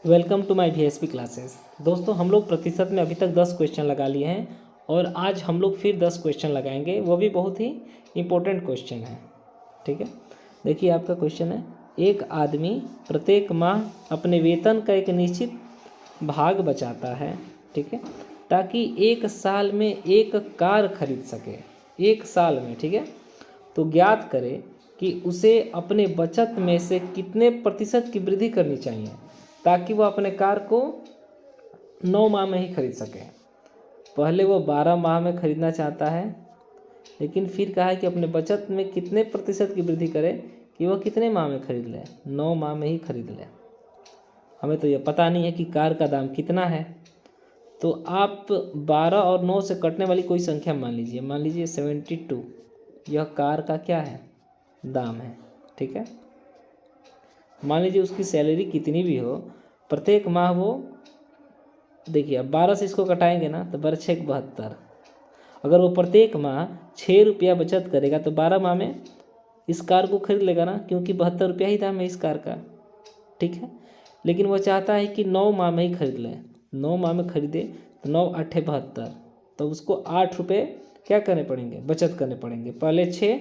Welcome to my VSP classes. दोस्तों, हम लोग प्रतिशत में अभी तक 10 क्वेश्चन लगा लिए हैं और आज हम लोग फिर 10 क्वेश्चन लगाएंगे। वो भी बहुत ही इम्पोर्टेंट क्वेश्चन है। ठीक है, देखिए आपका क्वेश्चन है, एक आदमी प्रत्येक माह अपने वेतन का एक निश्चित भाग बचाता है, ठीक है, ताकि एक साल में एक कार खरीद सके। एक साल में, ठीक है, तो ज्ञात करें कि उसे अपने बचत में से कितने प्रतिशत की वृद्धि करनी चाहिए ताकि वह अपने कार को 9 माह में ही खरीद सके। पहले वो 12 माह में खरीदना चाहता है, लेकिन फिर कहा है कि अपने बचत में कितने प्रतिशत की वृद्धि करे कि वह कितने माह में खरीद ले, 9 माह में ही खरीद ले। हमें तो यह पता नहीं है कि कार का दाम कितना है, तो आप 12 और 9 से कटने वाली कोई संख्या मान लीजिए 72। यह कार का क्या है, दाम है। ठीक है, मान लीजिए उसकी सैलरी कितनी भी हो, प्रत्येक माह वो, देखिए अब 12 से इसको कटाएंगे ना तो 12 6 72। अगर वो प्रत्येक माह 6 रुपया बचत करेगा तो 12 माह में इस कार को खरीद लेगा ना, क्योंकि 72 रुपया ही दाम है इस कार का। ठीक है, लेकिन वो चाहता है कि 9 माह में ही खरीद लें। 9 माह में खरीदे तो 9 8 72, तो उसको 8 रुपये क्या करने पड़ेंगे, बचत करने पड़ेंगे। पहले 6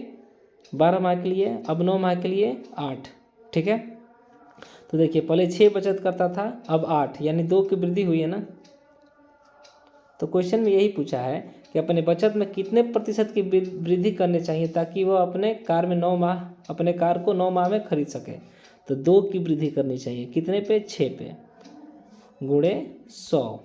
12 माह के लिए, अब 9 माह के लिए 8। ठीक है, तो देखिए पहले 6 बचत करता था, अब 8, यानी 2 की वृद्धि हुई है ना। तो क्वेश्चन में यही पूछा है कि अपने बचत में कितने प्रतिशत की वृद्धि करनी चाहिए ताकि वह अपने कार में 9 माह, अपने कार को 9 माह में खरीद सके। तो 2 की वृद्धि करनी चाहिए, कितने पे, 6 पे, गुणे 100।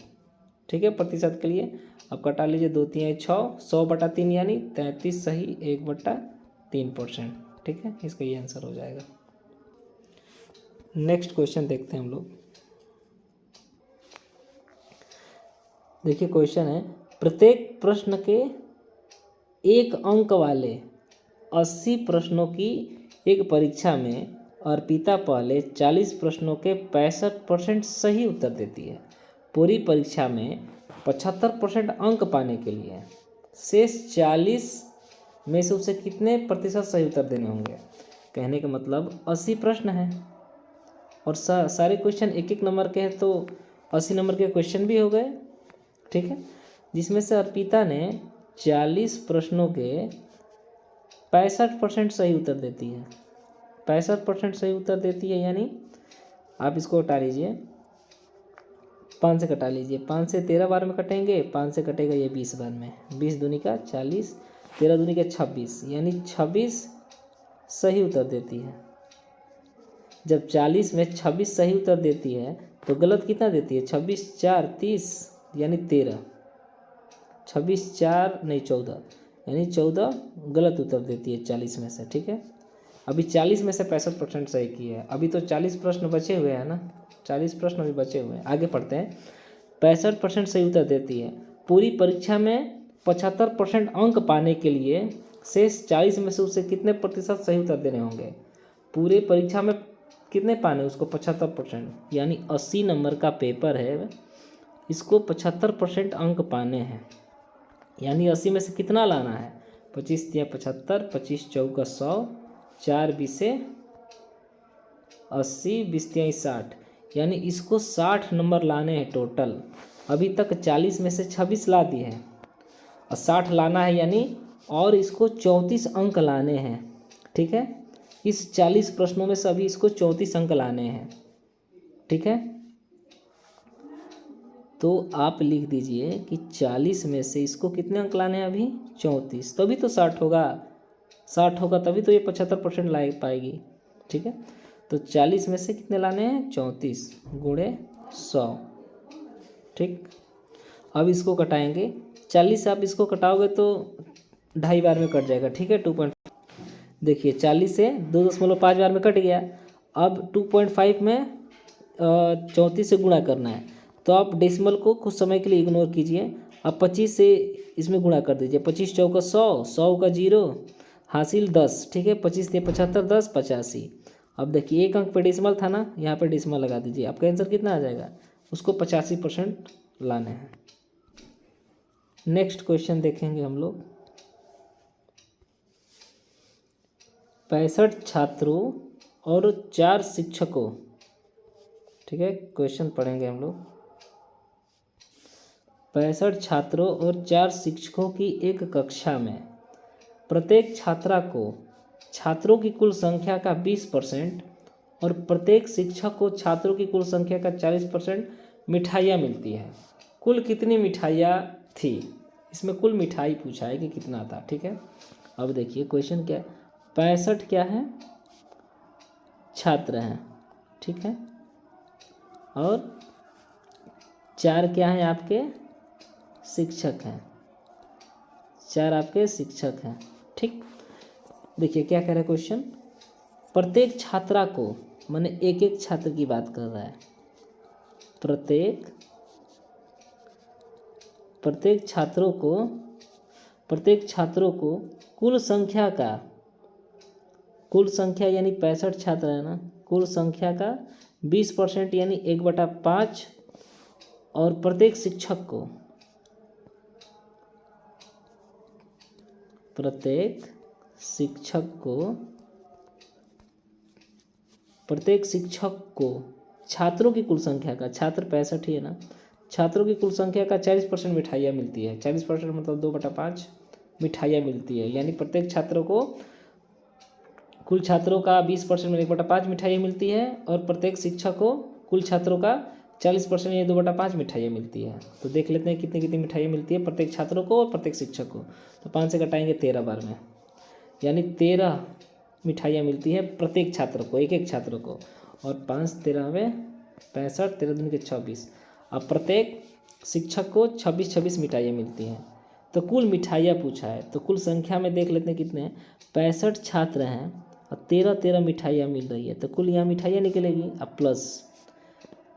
ठीक है, प्रतिशत के लिए अब कटा लीजिए, 2 3 6, 100/3 यानी 33 सही 1/3%। ठीक है, इसका ये आंसर हो जाएगा। नेक्स्ट क्वेश्चन देखते हैं हम लोग। देखिए क्वेश्चन है, प्रत्येक प्रश्न के 1 अंक वाले 80 प्रश्नों की एक परीक्षा में अर्पिता पहले 40 प्रश्नों के 65% सही उत्तर देती है। पूरी परीक्षा में 75% अंक पाने के लिए शेष 40 में से उसे कितने प्रतिशत सही उत्तर देने होंगे। कहने का मतलब 80 प्रश्न हैं और सारे क्वेश्चन 1 नंबर के हैं, तो 80 नंबर के क्वेश्चन भी हो गए। ठीक है, जिसमें से अर्पिता ने 40 प्रश्नों के 65% सही उत्तर देती है। 65% सही उत्तर देती है, यानी आप इसको हटा लीजिए, 5 से कटा लीजिए, 5 से 13 बार में कटेंगे, 5 से कटेगा ये 20 बार में, 20 दूनी का 40, 13 दूनी का 26, यानी 26 सही उत्तर देती है। जब 40 में 26 सही उत्तर देती है तो गलत कितना देती है, 26 4 30, यानी 13, 26 4 नहीं 14, यानी 14 गलत उत्तर देती है 40 में से। ठीक है, अभी 40 में से 65% सही की है, अभी तो 40 प्रश्न बचे हुए हैं ना, 40 प्रश्न अभी बचे हुए हैं। आगे पढ़ते हैं। 65% सही उत्तर देती है। पूरी परीक्षा में 75% अंक पाने के लिए शेष 40 में से उसे कितने प्रतिशत सही उत्तर देने होंगे। पूरे परीक्षा में कितने पाने उसको, 75%, यानी 80 नंबर का पेपर है, इसको 75% अंक पाने हैं, यानी 80 में से कितना लाना है, 25 × 75, 25 × 100, 4 20 80, 20 × 60, यानी इसको 60 नंबर लाने हैं टोटल। अभी तक 40 में से 26 ला दिए हैं और 60 लाना है, यानी और इसको 34 अंक लाने हैं। ठीक है, इस 40 प्रश्नों में से अभी इसको 34 अंक लाने हैं। ठीक है, तो आप लिख दीजिए कि 40 में से इसको कितने अंक लाने हैं, अभी 34, तभी तो 60 होगा। 60 होगा तभी तो ये 75% ला पाएगी। ठीक है, तो 40 में से कितने लाने हैं, 34 गुणे 100। ठीक, अब इसको कटाएंगे, 40 से आप इसको कटाओगे तो 2.5 बार में कट जाएगा। ठीक है, 2. देखिए 40 से 2.5 बार में कट गया। अब 2.5 में 34 से गुणा करना है, तो आप डेसिमल को कुछ समय के लिए इग्नोर कीजिए। अब 25 से इसमें गुणा कर दीजिए, 25 चौका 100, 100 का 0 हासिल 10। ठीक है, 25 से 75, 10 85। अब देखिए 1 अंक पे डेसिमल था ना, यहाँ पे डेसिमल लगा दीजिए, आपका आंसर कितना आ जाएगा, उसको 85% लाने हैं। नेक्स्ट क्वेश्चन देखेंगे हम लोग। 65 छात्रों और 4 शिक्षकों ठीक है, क्वेश्चन पढ़ेंगे हम लोग। 65 छात्रों और 4 शिक्षकों की एक कक्षा में प्रत्येक छात्रों की कुल संख्या का 20% और प्रत्येक शिक्षक को छात्रों की कुल संख्या का 40% मिठाइयाँ मिलती है। कुल कितनी मिठाइयाँ थी? इसमें कुल मिठाई पूछा है कि कितना था। ठीक है, अब देखिए क्वेश्चन क्या है। 65 क्या है? छात्र हैं, ठीक है, और 4 क्या हैं? आपके शिक्षक हैं। 4 आपके शिक्षक हैं। ठीक, देखिए क्या कह रहा है क्वेश्चन। प्रत्येक छात्रा को, माने एक एक छात्र की बात कर रहा है। प्रत्येक छात्रों को कुल संख्या यानी 65 छात्र है ना, कुल संख्या का 20% यानी 1/5 और प्रत्येक शिक्षक को छात्रों की कुल संख्या का, छात्र 65 ही है ना, छात्रों की कुल संख्या का 40% मिठाइयाँ मिलती है। 40% मतलब 2/5 मिठाइयाँ मिलती है। यानी प्रत्येक छात्रों को, कुल छात्रों का 20% में 1/5 मिठाइयाँ मिलती है और प्रत्येक शिक्षक को कुल छात्रों का 40% या 2/5 मिठाइयाँ मिलती है। तो देख लेते हैं कितनी कितनी मिठाइयाँ मिलती है प्रत्येक छात्रों को और प्रत्येक शिक्षक को। तो 5 से घटाएंगे 13 बार में, यानी 13 मिठाइयाँ मिलती है प्रत्येक छात्र को, एक एक छात्र को। और 5 13 में 65, 13 दूनी के 26। अब प्रत्येक शिक्षक को 26 मिठाइयाँ मिलती हैं। तो कुल मिठाइयाँ पूछा है, तो कुल संख्या में देख लेते हैं कितने हैं। 65 छात्र हैं और 13 मिठाइयाँ मिल रही है, तो कुल यहाँ मिठाइयाँ निकलेगी। अब प्लस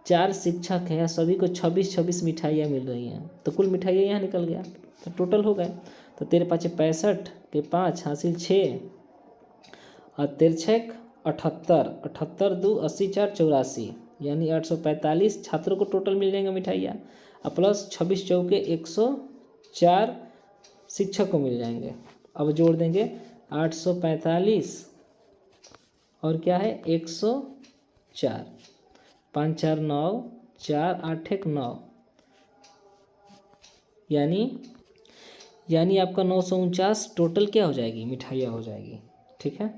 4 शिक्षक हैं, सभी को 26 मिठाइयाँ मिल रही हैं, तो कुल मिठाइयाँ यहाँ निकल गया, तो टोटल हो गए। तो 13 5 65 के 5 हासिल 6 और 13 78, 78 2 80 4 84, यानी 845 छात्रों को टोटल मिल जाएंगे मिठाइयाँ। और प्लस 26 चौके 104 शिक्षक को मिल जाएंगे। अब जोड़ देंगे 845 और क्या है 104, 5 4 9 4 8 1 9, यानी आपका 949 टोटल क्या हो जाएगी? मिठाइयाँ हो जाएगी। ठीक है,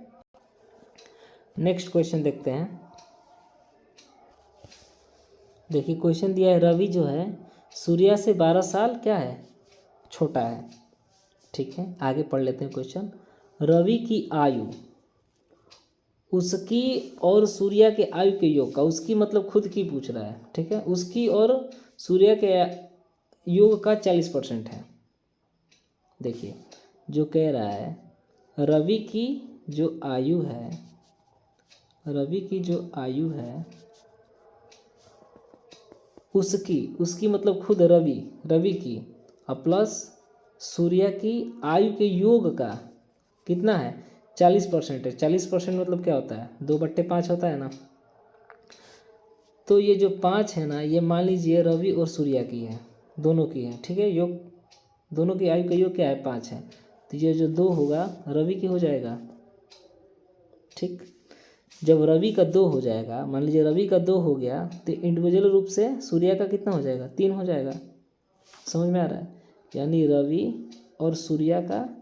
नेक्स्ट क्वेश्चन देखते हैं। देखिए क्वेश्चन दिया है, रवि जो है सूर्या से 12 साल क्या है? छोटा है। ठीक है, आगे पढ़ लेते हैं क्वेश्चन। रवि की आयु उसकी और सूर्या के आयु के योग का, उसकी मतलब खुद की पूछ रहा है। ठीक है, उसकी और सूर्या के योग का 40% है। देखिए जो कह रहा है, रवि की जो आयु है उसकी मतलब खुद रवि की और प्लस सूर्या की आयु के योग का कितना है? 40% है। 40% मतलब क्या होता है? 2/5 होता है ना। तो ये जो 5 है ना, ये मान लीजिए रवि और सूर्या की है, दोनों की है। ठीक है, योग दोनों की आयु का योग क्या है? 5 है। तो ये जो 2 होगा रवि की हो जाएगा। ठीक, जब रवि का 2 हो जाएगा, मान लीजिए रवि का 2 हो गया, तो इंडिविजुअल रूप से सूर्या का कितना हो जाएगा? 3 हो जाएगा। समझ में आ रहा है? यानी रवि और सूर्या का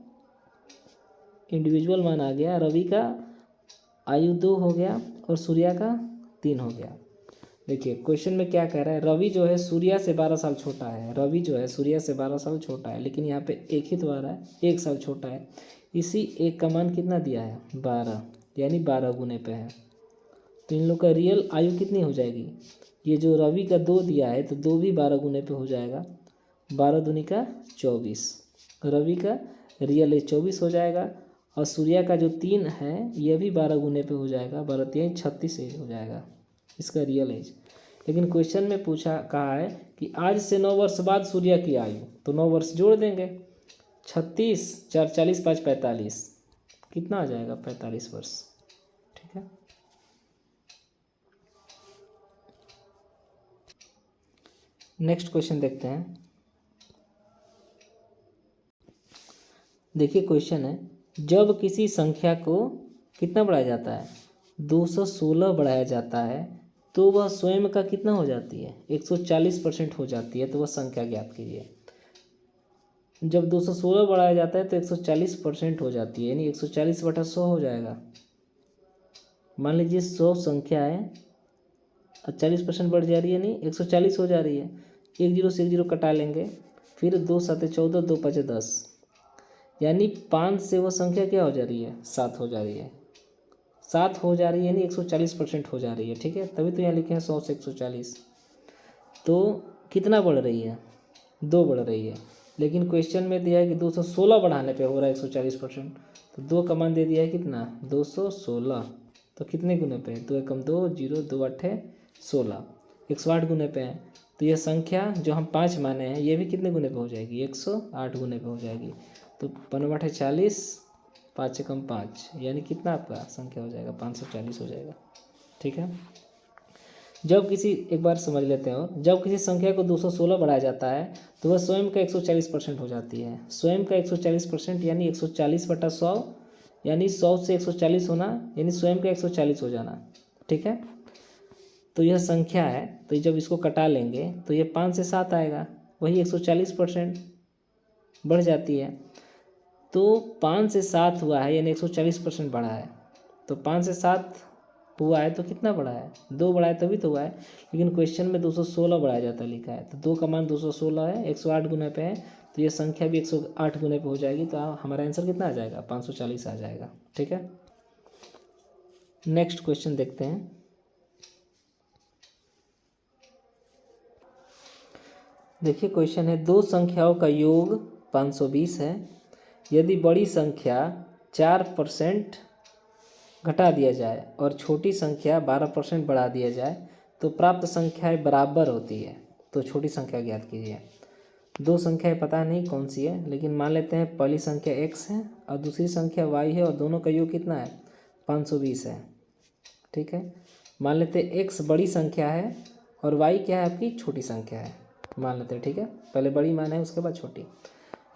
इंडिविजुअल मान आ गया। रवि का आयु 2 हो गया और सूर्या का 3 हो गया। देखिए क्वेश्चन में क्या कह रहा है, रवि जो है सूर्या से 12 साल छोटा है। रवि जो है सूर्या से 12 साल छोटा है, लेकिन यहाँ पे एक ही तो आ रहा है, 1 साल छोटा है। इसी एक का मान कितना दिया है? 12, यानी 12 गुने पे है। तो इन लोग का रियल आयु कितनी हो जाएगी? ये जो रवि का 2 दिया है, तो 2 भी 12 गुने पे हो जाएगा। 12 दूनी का 24, रवि का रियल एज 24 हो जाएगा। और सूर्या का जो 3 है, यह भी 12 गुने पे हो जाएगा। 12 3 36 एज हो जाएगा इसका रियल एज। लेकिन क्वेश्चन में कहा है कि आज से 9 वर्ष बाद सूर्या की आयु, तो 9 वर्ष जोड़ देंगे। 36 4 40 5 45, कितना आ जाएगा? 45 वर्ष। ठीक है, नेक्स्ट क्वेश्चन देखते हैं। देखिए क्वेश्चन है, जब किसी संख्या को कितना बढ़ाया जाता है? 216 बढ़ाया जाता है, तो वह स्वयं का कितना हो जाती है, 140% हो जाती है। तो वह संख्या ज्ञात कीजिए। जब 216 बढ़ाया जाता है तो 140% हो जाती है, यानी 140/100 हो जाएगा। मान लीजिए 100 संख्या है और 40% बढ़ जा रही है, नहीं 140 हो जा रही है। एक जीरो से एक जीरो कटा लेंगे, फिर 2 7 14, 2 5 10, यानी 5 से वो संख्या क्या हो जा रही है, 7 हो जा रही है। 7 हो जा रही है यानी 140% हो जा रही है। ठीक है, तभी तो यहाँ लिखे हैं 100 से 140। तो कितना बढ़ रही है, 2 बढ़ रही है। लेकिन क्वेश्चन में दिया है कि 216 बढ़ाने पे हो रहा है 140%। तो 2 का मान दे दिया है कितना, 216। तो कितने गुने पे है, 2 एकम 2, 0 2 8 16, 108 गुने पे है। तो यह संख्या जो हम 5 माने हैं ये भी कितने गुने पे हो जाएगी, 108 गुने पे हो जाएगी। तो 5 8 40, 5 एकम 5, यानी कितना आपका संख्या हो जाएगा, 540 हो जाएगा। ठीक है, जब किसी, एक बार समझ लेते हैं, और जब किसी संख्या को 216 बढ़ाया जाता है तो वह स्वयं का 140% हो जाती है। स्वयं का 140% यानी 140/100, यानी 100 से 140 होना, यानी स्वयं का 140 हो जाना। ठीक है, तो यह संख्या है, तो जब इसको कटा लेंगे तो ये 5 से 7 आएगा, वही 140% बढ़ जाती है। तो 5 से 7 हुआ है यानी 140% बढ़ा है। तो 5 से 7 हुआ है तो कितना बढ़ा है, 2 बढ़ा है तभी तो हुआ है। लेकिन क्वेश्चन में 216 बढ़ाया जाता लिखा है, तो 2 का मान 216 है, 108 गुने पे है, तो ये संख्या भी 108 गुने पे हो जाएगी। तो हमारा आंसर कितना आ जाएगा, 540 आ जाएगा। ठीक है, नेक्स्ट क्वेश्चन देखते हैं। देखिए क्वेश्चन है, दो संख्याओं का योग 520 है। यदि बड़ी संख्या 4% घटा दिया जाए और छोटी संख्या 12% बढ़ा दिया जाए तो प्राप्त संख्याएं बराबर होती है। तो छोटी संख्या ज्ञात कीजिए। दो संख्याएं पता नहीं कौन सी है, लेकिन मान लेते हैं पहली संख्या x है और दूसरी संख्या y है, और दोनों का योग कितना है, 520 है। ठीक है, मान लेते हैं x बड़ी संख्या है और y क्या है, आपकी छोटी संख्या है, मान लेते हैं। ठीक है, पहले बड़ी मान है उसके बाद छोटी।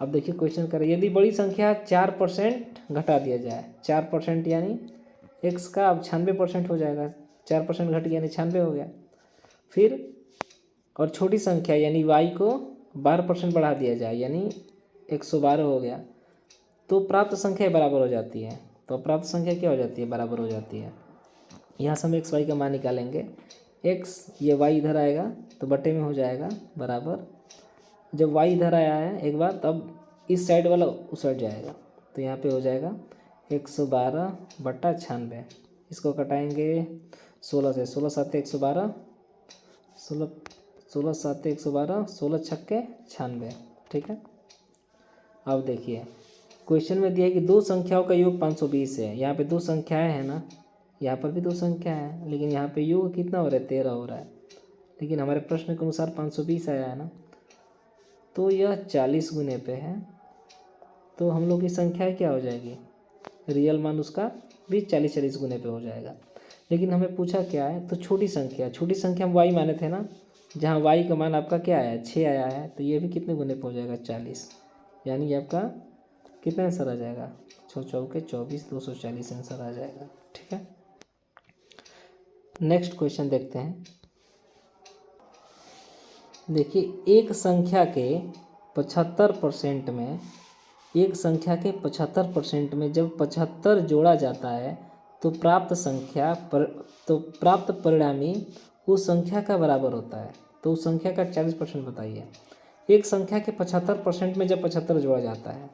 अब देखिए क्वेश्चन करें, यदि बड़ी संख्या 4% घटा दिया जाए, 4% यानी x का अब 96% हो जाएगा, 4% घट गया यानी 96 हो गया। फिर और छोटी संख्या यानी y को 12% बढ़ा दिया जाए यानी 112 हो गया, तो प्राप्त संख्या बराबर हो जाती है। तो प्राप्त संख्या क्या हो जाती है, बराबर हो जाती है। यहाँ से हम x y का मान निकालेंगे, x ये y इधर आएगा तो बटे में हो जाएगा बराबर, जब y इधर आया है एक बार तब इस साइड वाला उस साइड जाएगा, तो यहाँ पे हो जाएगा 112/96। इसको कटाएंगे 16 से, 16 7 112, 16 7 112, 16 छक्के 96। ठीक है, अब देखिए क्वेश्चन में दिया है कि दो संख्याओं का योग 520 है। यहाँ पे दो संख्याएं हैं ना, यहाँ पर भी दो संख्या है, लेकिन यहाँ पे योग कितना हो रहा है, 13 हो रहा है, लेकिन हमारे प्रश्न के अनुसार 520 आया है ना, तो यह 40 गुने पे है। तो हम लोग की संख्या क्या हो जाएगी, रियल मान उसका भी 40 गुने पे हो जाएगा। लेकिन हमें पूछा क्या है, तो छोटी संख्या, छोटी संख्या हम y माने थे ना, जहाँ y का मान आपका क्या आया, 6 आया है, तो ये भी कितने गुने पे हो जाएगा, 40, यानी आपका कितना आंसर आ जाएगा, 6 चौके 24, 240 आंसर आ जाएगा। ठीक है, नेक्स्ट क्वेश्चन देखते हैं। देखिए एक संख्या के 75% में, एक संख्या के 75% में जब 75 जोड़ा जाता है तो प्राप्त परिणामी उस संख्या का बराबर होता है। तो उस संख्या का 40% बताइए। एक संख्या के 75% में जब 75 जोड़ा जाता है,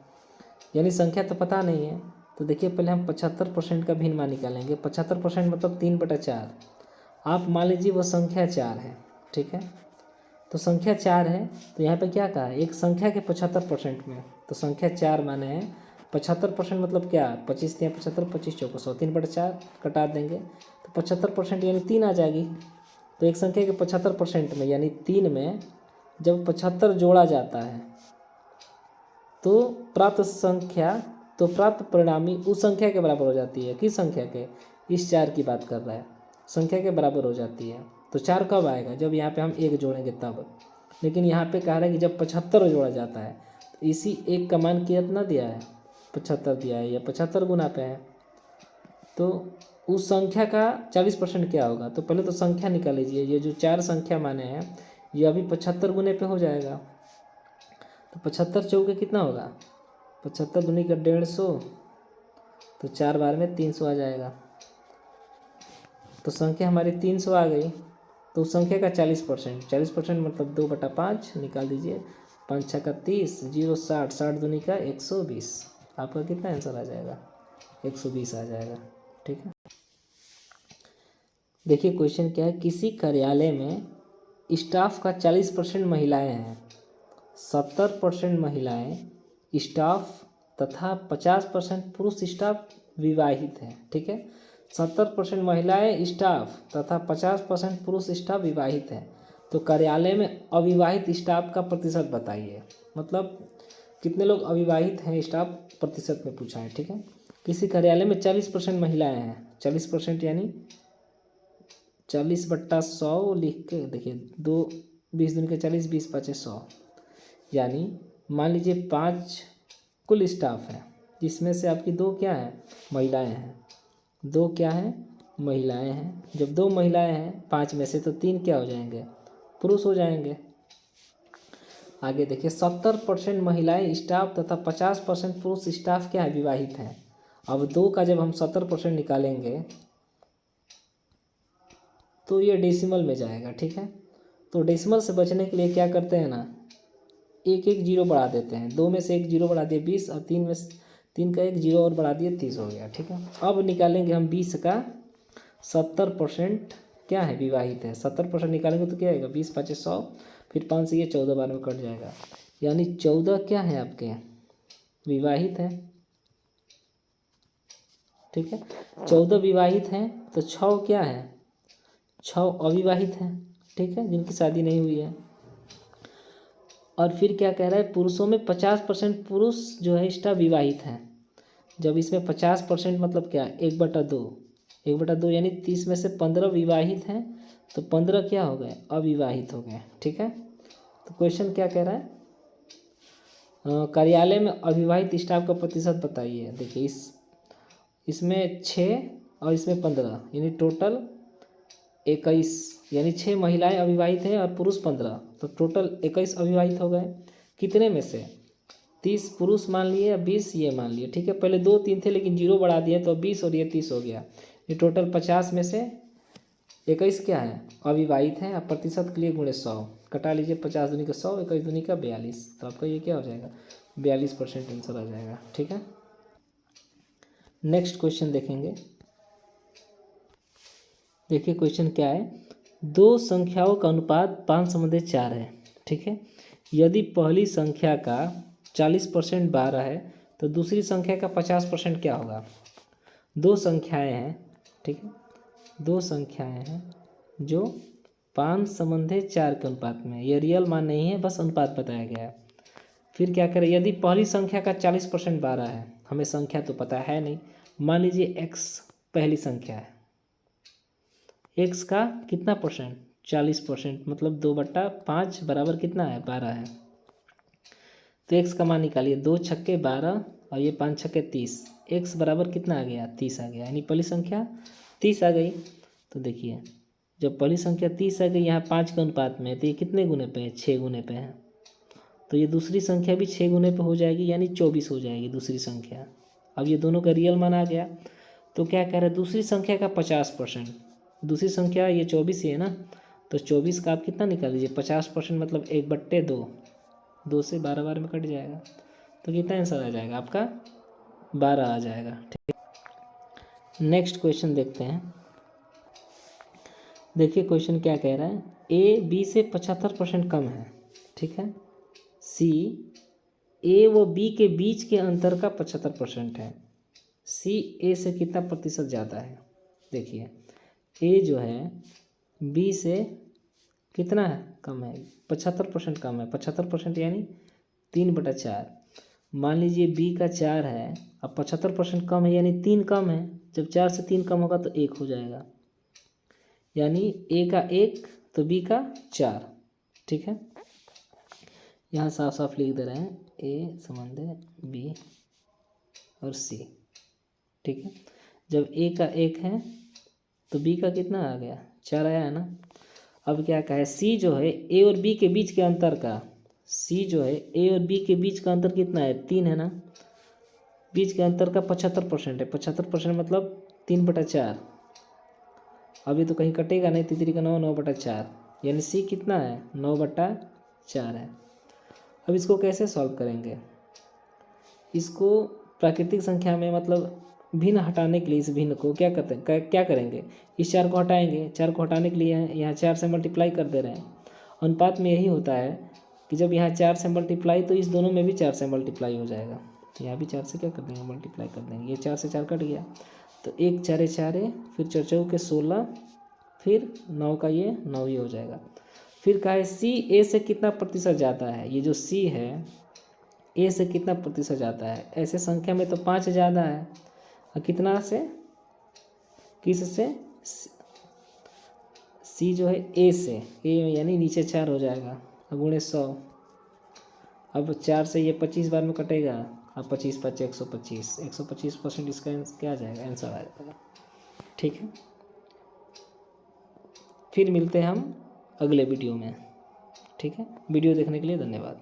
यानी संख्या तो पता नहीं है, तो देखिए पहले हम 75% का भिन्न मान निकालेंगे। 75% मतलब 3/4। आप मान लीजिए वो संख्या 4 है। ठीक है, तो संख्या 4 है, तो यहाँ पे क्या कहा है, एक संख्या के 75% में, तो संख्या 4 माने हैं 75% मतलब क्या, 25 या 75, 25 चौको 100, 3/4 कटा देंगे तो 75% यानी 3 आ जाएगी। तो एक संख्या के 75% में यानी 3 में जब 75 जोड़ा जाता है तो प्राप्त परिणामी उस संख्या के बराबर हो जाती है। किस संख्या के, इस 4 की बात कर रहा है, संख्या के बराबर हो जाती है। तो 4 कब आएगा, जब यहाँ पे हम 1 जोड़ेंगे तब। लेकिन यहाँ पे कह रहा है कि जब 75 जोड़ा जाता है, तो इसी 1 का मान कितना दिया है, 75 दिया है, या 75 गुना पे है, तो उस संख्या का 40% क्या होगा। तो पहले तो संख्या निकाल लीजिए। ये जो 4 संख्या माने हैं ये अभी 75 गुने पे हो जाएगा। तो 75 चौके कितना होगा, 75 दुनी का 150, तो 4 बार में 300 आ जाएगा। तो संख्या हमारी 300 आ गई। तो उस संख्या का 40% मतलब 2/5 निकाल दीजिए। 5 6 का 30, 0 60, 60 दुनी का 120। आपका कितना आंसर आ जाएगा, 120 आ जाएगा। ठीक है। देखिए क्वेश्चन क्या है, किसी कार्यालय में स्टाफ का 40% महिलाएं हैं, 70% महिलाएं स्टाफ तथा 50% पुरुष स्टाफ विवाहित हैं। ठीक है, 70% महिलाएं स्टाफ तथा 50% पुरुष स्टाफ विवाहित हैं। तो कार्यालय में अविवाहित स्टाफ का प्रतिशत बताइए। मतलब कितने लोग अविवाहित हैं स्टाफ प्रतिशत में पूछा है। ठीक है, किसी कार्यालय में 40% महिलाएं हैं, 40% यानी 40/100 लिख के देखिए, 2 20 दिन के 40, 20 5 100, यानी मान लीजिए 5 कुल स्टाफ है, जिसमें से आपकी 2 क्या है, महिलाएं हैं। 2 क्या हैं, महिलाएं हैं। जब 2 महिलाएं हैं 5 में से, तो 3 क्या हो जाएंगे, पुरुष हो जाएंगे। आगे देखिए, 70% महिलाएं स्टाफ तथा 50% पुरुष स्टाफ क्या है, विवाहित हैं। अब 2 का जब हम 70% निकालेंगे तो ये डेसिमल में जाएगा। ठीक है, तो डेसिमल से बचने के लिए क्या करते हैं ना, एक एक जीरो बढ़ा देते हैं। 2 में से एक जीरो बढ़ा दिए 20, और 3 में 3 का एक जीरो और बढ़ा दिए 30 हो गया। ठीक है, अब निकालेंगे हम 20 का 70% क्या है, विवाहित है। 70% निकालेंगे तो क्या आएगा, 20 5 100, फिर 5 से ये 14 बार में कट जाएगा, यानी 14 क्या है आपके, विवाहित है। ठीक है, 14 विवाहित हैं, तो 6 क्या है, 6 अविवाहित हैं। ठीक है, जिनकी शादी नहीं हुई है। और फिर क्या कह रहा है, पुरुषों में 50% पुरुष जो है स्टाफ विवाहित हैं। जब इसमें 50% मतलब क्या, 1/2, 1/2 यानी 30 में से 15 विवाहित हैं, तो 15 क्या हो गए, अविवाहित हो गए। ठीक है, तो क्वेश्चन क्या कह रहा है, कार्यालय में अविवाहित स्टाफ का प्रतिशत बताइए। देखिए इसमें 6 और इसमें 15, यानी टोटल 21, यानी 6 महिलाएं अविवाहित हैं और पुरुष 15, तो टोटल 21 अविवाहित हो गए। कितने में से, 30 पुरुष मान लिए या 20 ये मान लिए। ठीक है, पहले 2 3 थे लेकिन जीरो बढ़ा दिए, तो 20 और ये 30 हो गया। ये टोटल 50 में से 21 क्या है, अविवाहित हैं। आप प्रतिशत के लिए गुणे 100 कटा लीजिए, 50 दूनी का 100, 21 दूनी का 42, तो आपका ये क्या हो जाएगा, 42% आंसर आ जाएगा। ठीक है, नेक्स्ट क्वेश्चन देखेंगे। देखिए क्वेश्चन क्या है, 2 संख्याओं का अनुपात 5/4 है। ठीक है, यदि पहली संख्या का 40% 12 है, तो दूसरी संख्या का 50% क्या होगा। 2 संख्याएं हैं। ठीक है, 2 संख्याएं हैं जो 5/4 के अनुपात में, ये रियल मान नहीं है, बस अनुपात बताया गया है। फिर क्या करें, यदि पहली संख्या का 40% 12 है, हमें संख्या तो पता है नहीं, मान लीजिए x पहली संख्या है, x का कितना परसेंट, 40%, मतलब 2/5 बराबर कितना है, 12 है। तो x का मान निकालिए, 2 छक्के 12 और ये 5 छक्के 30, x बराबर कितना आ गया, 30 आ गया, यानी पहली संख्या 30 आ गई। तो देखिए जब पहली संख्या 30 आ गई, यहाँ 5 के अनुपात में, तो ये कितने गुने पे है, 6 गुने पे है। तो ये दूसरी संख्या भी 6 गुने पे हो जाएगी, यानी 24 हो जाएगी दूसरी संख्या। अब ये दोनों का रियल मान आ गया। तो क्या कह रहे हैं, दूसरी संख्या का 50%, दूसरी संख्या ये 24 ही है ना, तो 24 का आप कितना निकाल लीजिए, 50% मतलब 1/2, 2 से 12 बार में कट जाएगा, तो कितना आंसर आ जाएगा आपका, 12 आ जाएगा। ठीक, नेक्स्ट क्वेश्चन देखते हैं। देखिए क्वेश्चन क्या कह रहा है, ए बी से 75% कम है। ठीक है, सी ए व बी के बीच के अंतर का 75% है, सी ए से कितना प्रतिशत ज़्यादा है। देखिए ए जो है बी से कितना है, कम है, 75% कम है। 75% यानी 3/4। मान लीजिए बी का 4 है, अब 75% कम है, यानी 3 कम है। जब 4 से 3 कम होगा तो 1 हो जाएगा, यानी ए का 1 तो बी का 4। ठीक है, यहाँ साफ साफ लिख दे रहे हैं, ए संबंध है बी और सी। ठीक है, जब ए का 1 है तो बी का कितना आ गया, 4 आया है ना। अब क्या कहा है, सी जो है ए और बी के बीच के अंतर का, सी जो है ए और बी के बीच का अंतर कितना है, 3 है ना। बीच के अंतर का 75% है, 75% मतलब 3/4। अभी तो कहीं कटेगा नहीं, 3 का 9, 9/4, यानी सी कितना है, 9/4 है। अब इसको कैसे सॉल्व करेंगे, इसको प्राकृतिक संख्या में मतलब भिन्न हटाने के लिए इस भिन्न को क्या करते हैं, क्या करेंगे, इस 4 को हटाएंगे। 4 को हटाने के लिए यहाँ 4 से मल्टीप्लाई कर दे रहे हैं। अनुपात में यही होता है कि जब यहाँ 4 से मल्टीप्लाई तो इस दोनों में भी 4 से मल्टीप्लाई हो जाएगा। तो यहाँ भी 4 से क्या कर देंगे, मल्टीप्लाई कर देंगे। ये 4 से 4 कट गया, तो 1 4 4, फिर 4 4 के 16, फिर 9 का ये 9 ही हो जाएगा। फिर कहा है सी ए से कितना प्रतिशत जाता है, ये जो सी है ए से कितना प्रतिशत जाता है। ऐसे संख्या में तो 5 ज़्यादा है, और कितना से, किस से, सी जो है ए से, ए यानी नीचे 4 हो जाएगा, गुणे 100। अब 4 से ये 25 बार में कटेगा, अब 25 5 125, 125% इसका क्या आ जाएगा, आंसर आ जाएगा। ठीक है, फिर मिलते हैं हम अगले वीडियो में। ठीक है, वीडियो देखने के लिए धन्यवाद।